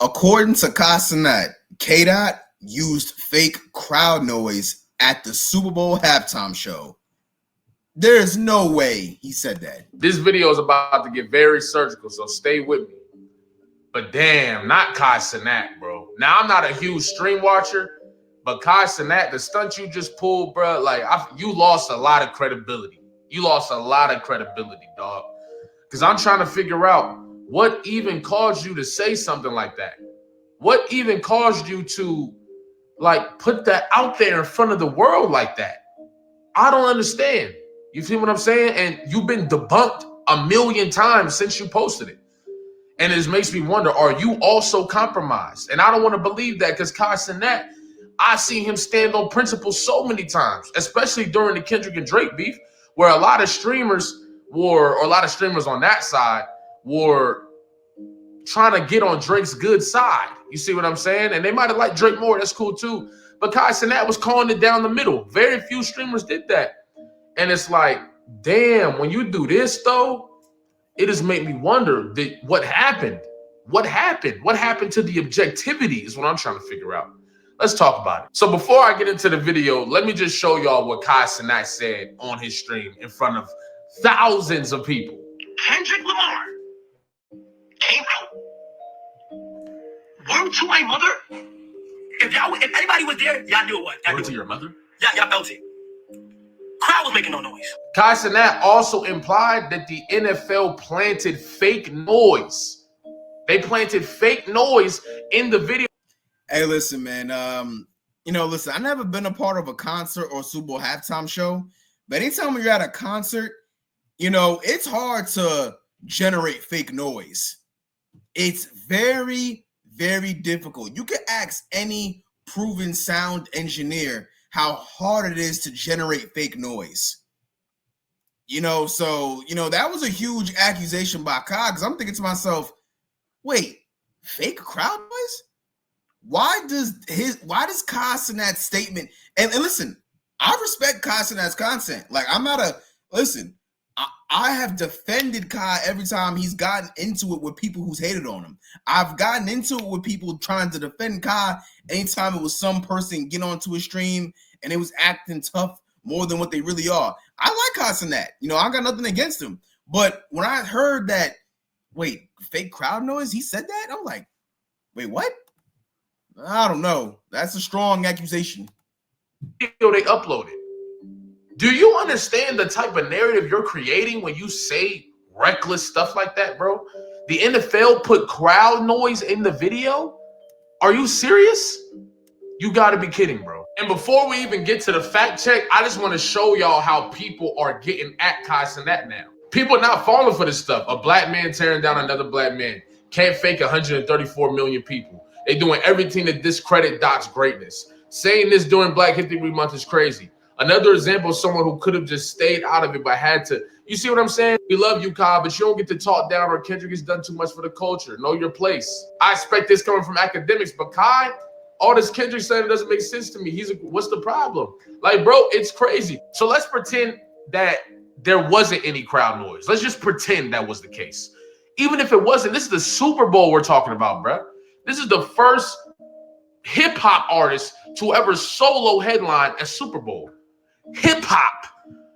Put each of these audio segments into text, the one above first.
According to Cenat, K-Dot used fake crowd noise at the Super Bowl halftime show. There's no way he said that. This video is about to get very surgical, so stay with me. But damn, not Cenat, bro. Now, I'm not a huge stream watcher, but Cenat, the stunt you just pulled, bro, like, you lost a lot of credibility. You lost a lot of credibility, dog. Because I'm trying to figure out what even caused you to say something like that. What even caused you to, like, put that out there in front of the world like that? I don't understand. You feel what I'm saying? And you've been debunked a million times since you posted it. And it makes me wonder, are you also compromised? And I don't want to believe that because Cenat, I've seen him stand on principle so many times, especially during the Kendrick and Drake beef, where a lot of streamers on that side were trying to get on Drake's good side. You see what I'm saying? And they might have liked Drake more. That's cool too. But Cenat was calling it down the middle. Very few streamers did that. And it's like, damn, when you do this, though, it just made me wonder what happened. What happened? What happened to the objectivity is what I'm trying to figure out. Let's talk about it. So before I get into the video, let me just show y'all what Cenat said on his stream in front of thousands of people. Kendrick Lamar came out. Word to my mother. If anybody was there, y'all knew what. Word to your mother? Y'all felt it. Crowd was making no noise. Cenat also implied that the NFL planted fake noise. They planted fake noise in the video. Hey, listen, man. Listen, I've never been a part of a concert or Super Bowl halftime show, but anytime when you're at a concert, it's hard to generate fake noise. It's very, very difficult. You can ask any proven sound engineer how hard it is to generate fake noise. That was a huge accusation by Kai, because I'm thinking to myself, wait, fake crowd noise? Why does Cenat's statement, and listen, I respect Cenat's content. Like, I have defended Kai every time he's gotten into it with people who's hated on him. I've gotten into it with people trying to defend Kai anytime it was some person get onto a stream and it was acting tough more than what they really are. I like Cenat. I got nothing against him. But when I heard that, wait, fake crowd noise, he said that? I'm like, wait, what? I don't know. That's a strong accusation. They uploaded. Do you understand the type of narrative you're creating when you say reckless stuff like that, bro? The NFL put crowd noise in the video? Are you serious? You got to be kidding, bro. And before we even get to the fact check, I just want to show y'all how people are getting at Cenat now. People are not falling for this stuff. A black man tearing down another black man. Can't fake 134 million people. They're doing everything to discredit Doc's greatness. Saying this during Black History Month is crazy. Another example of someone who could have just stayed out of it but had to. You see what I'm saying? We love you, Kai, but you don't get to talk down or Kendrick has done too much for the culture. Know your place. I expect this coming from academics, but Kai, all this Kendrick saying doesn't make sense to me. What's the problem? Like, bro, it's crazy. So let's pretend that there wasn't any crowd noise. Let's just pretend that was the case. Even if it wasn't, this is the Super Bowl we're talking about, bro. This is the first hip-hop artist to ever solo headline a Super Bowl. Hip-hop.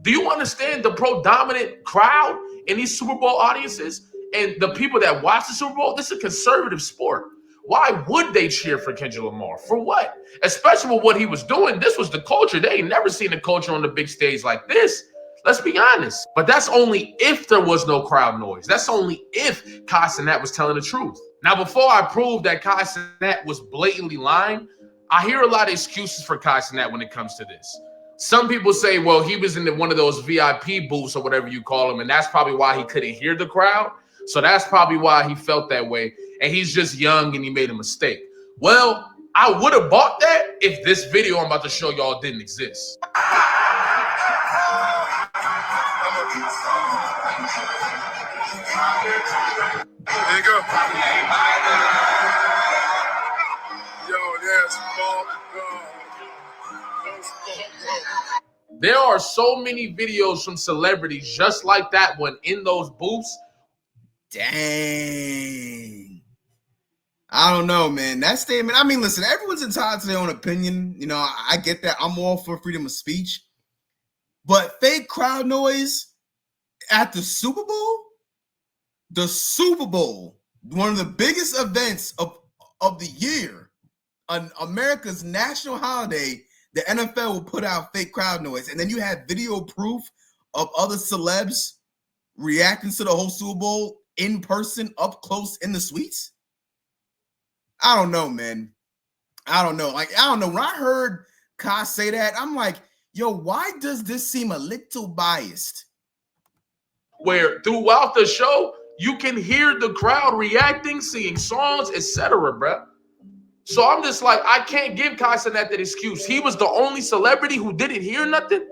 Do you understand the predominant crowd in these Super Bowl audiences and the people that watch the Super Bowl? This is a conservative sport. Why would they cheer for Kendrick Lamar? For what? Especially with what he was doing. This was the culture. They ain't never seen the culture on the big stage like this. Let's be honest. But that's only if there was no crowd noise. That's only if Cenat was telling the truth. Now, before I prove that Cenat was blatantly lying, I hear a lot of excuses for Cenat when it comes to this. Some people say, well, he was in one of those VIP booths or whatever you call them, and that's probably why he couldn't hear the crowd. So that's probably why he felt that way, and he's just young and he made a mistake. Well, I would have bought that if this video I'm about to show y'all didn't exist. There you go. Yo, that's There are so many videos from celebrities just like that one in those booths. Dang. I don't know, man. That statement, I mean, listen, everyone's entitled to their own opinion. You know, I get that. I'm all for freedom of speech. But fake crowd noise at the Super Bowl? The Super Bowl, one of the biggest events of the year, on America's national holiday, the NFL will put out fake crowd noise. And then you have video proof of other celebs reacting to the whole Super Bowl in person, up close in the suites. I don't know, man. I don't know. Like, I don't know. When I heard Kai say that, I'm like, yo, why does this seem a little biased? Where throughout the show, you can hear the crowd reacting, singing songs, etc., bro. So I'm just like, I can't give Kai Cenat that excuse. He was the only celebrity who didn't hear nothing?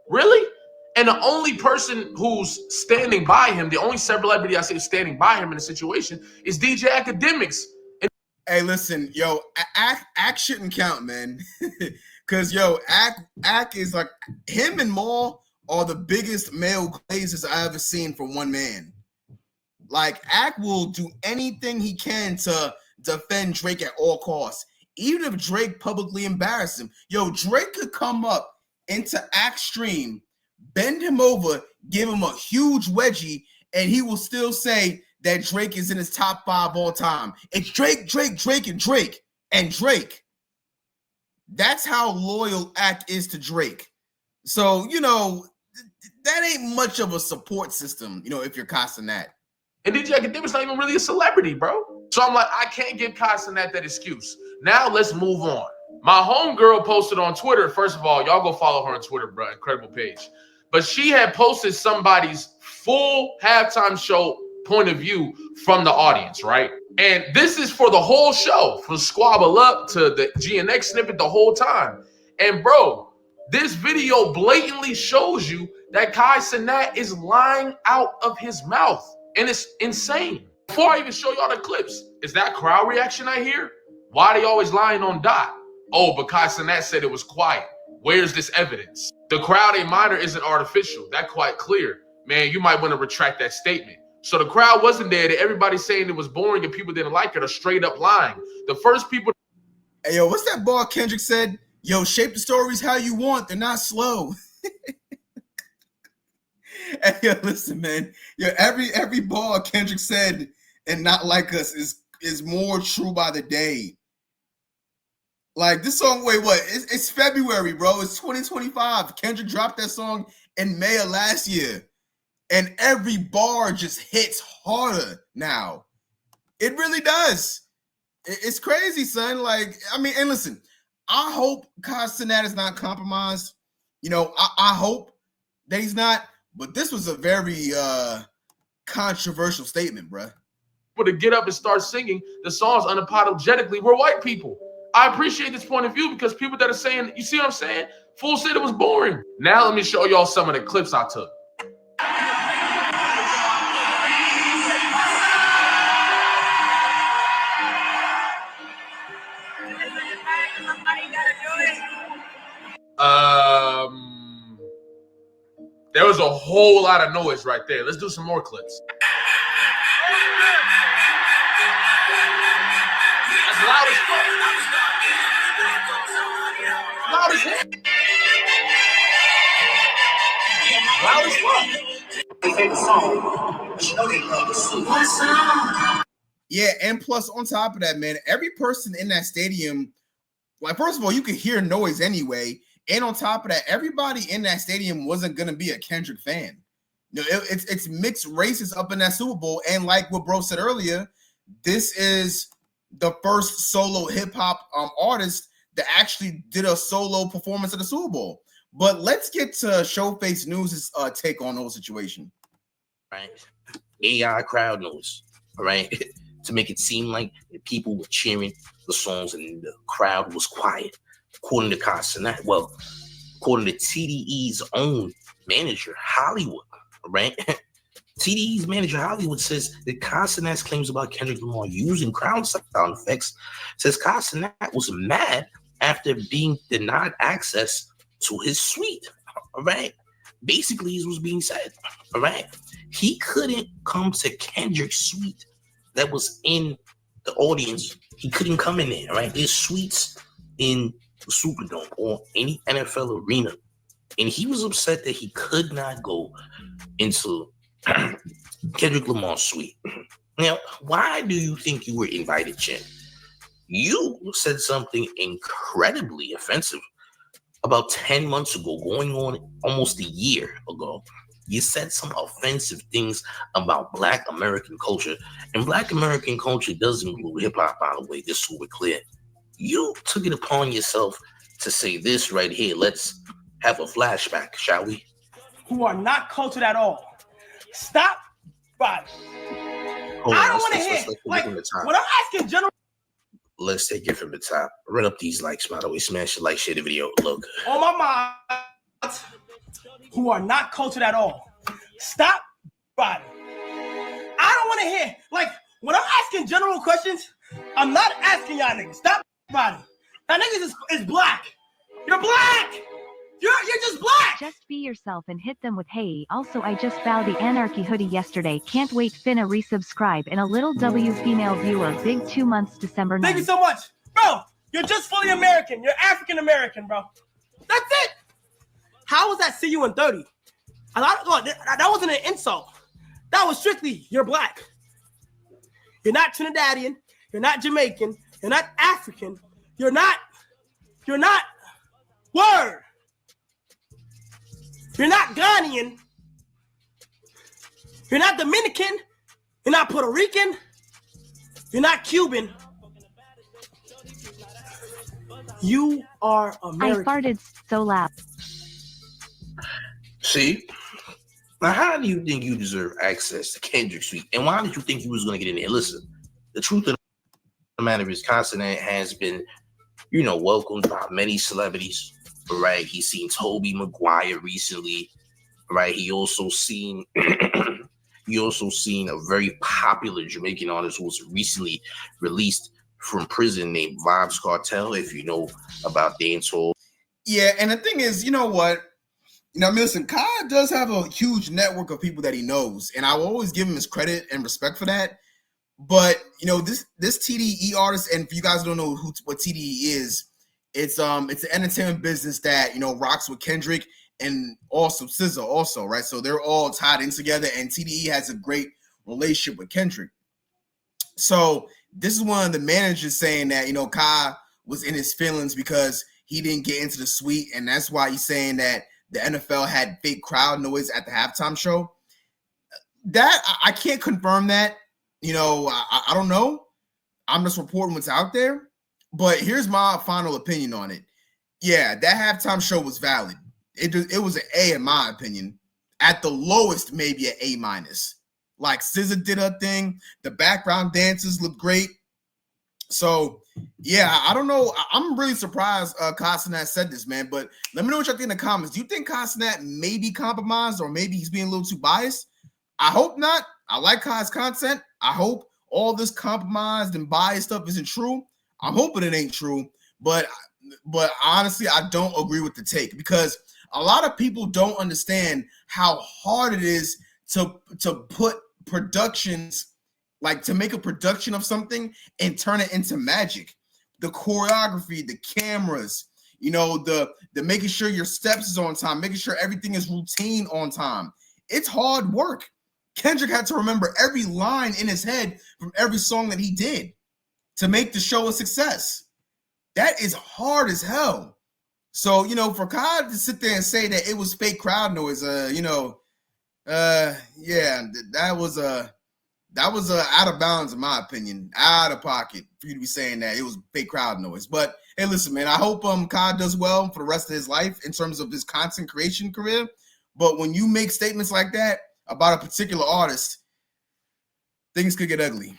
Really? And the only person who's standing by him, the only celebrity I say standing by him in the situation is DJ Academics. Hey, listen, yo, act shouldn't count, man. Because, yo, act is like, him and Maul are the biggest male glazes I ever seen from one man. Like, act will do anything he can to defend Drake at all costs. Even if Drake publicly embarrassed him. Yo, Drake could come up into Act's stream, bend him over, give him a huge wedgie, and he will still say that Drake is in his top 5 all time. It's Drake, and Drake. That's how loyal Act is to Drake. So, you know, that ain't much of a support system, you know, if you're Kai Cenat. And DJ Academic's not even really a celebrity, bro. So I'm like, I can't give Kai Cenat that excuse. Now let's move on. My homegirl posted on Twitter. First of all, y'all go follow her on Twitter, bro. Incredible page. But she had posted somebody's full halftime show point of view from the audience, right? And this is for the whole show, from Squabble Up to the GNX snippet the whole time. And bro, this video blatantly shows you that Kai Cenat is lying out of his mouth. And it's insane. Before I even show y'all the clips, is that crowd reaction I hear? Why are they always lying on Dot? Oh, but Kai Cenat said it was quiet. Where's this evidence? The crowd a minor isn't artificial. That's quite clear. Man, you might want to retract that statement. So the crowd wasn't there. That everybody's saying it was boring and people didn't like it are straight up lying. The first people. Hey, yo, what's that bar Kendrick said? Yo, shape the stories how you want. They're not slow. Hey, yo, listen, man. Yo, every bar Kendrick said and not like us is more true by the day. Like this song, wait, what? It's February, bro. It's 2025. Kendrick dropped that song in May of last year. And every bar just hits harder now. It really does. It's crazy, son. Like, I mean, and listen, I hope Kai Cenat is not compromised. You know, I hope that he's not. But this was a very controversial statement, bro. To get up and start singing the songs unapologetically, we're white people. I appreciate this point of view because people that are saying, you see what I'm saying? Fool said it was boring. Now let me show y'all some of the clips I took. There was a whole lot of noise right there. Let's do some more clips. That's loud as fuck. Loud as hell. Loud as fuck. Yeah, and plus on top of that, man, every person in that stadium, like, first of all, you could hear noise anyway. And on top of that, everybody in that stadium wasn't going to be a Kendrick fan. You know, it's mixed races up in that Super Bowl. And like what bro said earlier, this is the first solo hip-hop artist that actually did a solo performance at the Super Bowl. But let's get to Showface News' take on the whole situation. Right. AI crowd noise, all right, to make it seem like the people were cheering the songs and the crowd was quiet. According to Kai Cenat, well, according to TDE's own manager, Hollywood, right? TDE's manager, Hollywood, says that Kai Cenat's claims about Kendrick Lamar using crowd sound effects, says Kai Cenat was mad after being denied access to his suite, all right? Basically, this was being said, all right? He couldn't come to Kendrick's suite that was in the audience, he couldn't come in there, right? There's suites in the Superdome or any NFL arena, and he was upset that he could not go into Kendrick Lamar's suite. Now, why do you think you were invited, Chin? You said something incredibly offensive about 10 months ago, going on almost a year ago. You said some offensive things about Black American culture, and Black American culture does include hip-hop, by the way, just so we're clear. You took it upon yourself to say this right here. Let's have a flashback, shall we? Who are not cultured at all. Stop, Bobby. I don't want to hear, like, when I'm asking general. Let's take it from the top. Run up these likes, by the way. Smash the like, share the video. Look. On my mind, who are not cultured at all. Stop, Bobby. I don't want to hear, like, when I'm asking general questions, I'm not asking y'all niggas. Stop, Bobby. That niggas is black. You're black. You're just black. Just be yourself and hit them with hey. Also, I just bought the Anarchy hoodie yesterday. Can't wait. Finna resubscribe. And a little W female viewer. Big 2 months, December 9th. Thank you so much. Bro, you're just fully American. You're African American, bro. That's it. How was that see you in 30? That wasn't an insult. That was strictly you're black. You're not Trinidadian. You're not Jamaican. You're not African. You're not word. You're not Ghanaian. You're not Dominican. You're not Puerto Rican. You're not Cuban. You are American. I farted so loud. See? Now, how do you think you deserve access to Kendrick's suite? And why did you think you was going to get in there? Listen, the truth of the matter is Cenat has been, welcomed by many celebrities. Right, he's seen Toby Maguire recently. Right, he also seen a very popular Jamaican artist who was recently released from prison named Vibes Cartel. If you know about dancehall. Yeah, and the thing is, you know what? Listen, Kai does have a huge network of people that he knows, and I will always give him his credit and respect for that. But this TDE artist, and if you guys don't know what TDE is. It's an entertainment business that rocks with Kendrick and also SZA also, right? So they're all tied in together, and TDE has a great relationship with Kendrick. So this is one of the managers saying that Kai was in his feelings because he didn't get into the suite, and that's why he's saying that the NFL had fake crowd noise at the halftime show. That I can't confirm that. I don't know. I'm just reporting what's out there. But here's my final opinion on it. Yeah, that halftime show was valid. It was an A in my opinion. At the lowest, maybe an A minus. Like SZA did her thing. The background dancers look great. So yeah, I don't know. I'm really surprised Cenat said this, man. But let me know what you think in the comments. Do you think Cenat may be compromised or maybe he's being a little too biased? I hope not. I like Kai's content. I hope all this compromised and biased stuff isn't true. I'm hoping it ain't true, but honestly, I don't agree with the take because a lot of people don't understand how hard it is to put productions, like to make a production of something and turn it into magic. The choreography, the cameras, the making sure your steps is on time, making sure everything is routine on time. It's hard work. Kendrick had to remember every line in his head from every song that he did to make the show a success. That is hard as hell. So, for Kai to sit there and say that it was fake crowd noise, yeah, that was out of bounds in my opinion, out of pocket for you to be saying that it was fake crowd noise. But hey, listen, man, I hope Kai does well for the rest of his life in terms of his content creation career. But when you make statements like that about a particular artist, things could get ugly.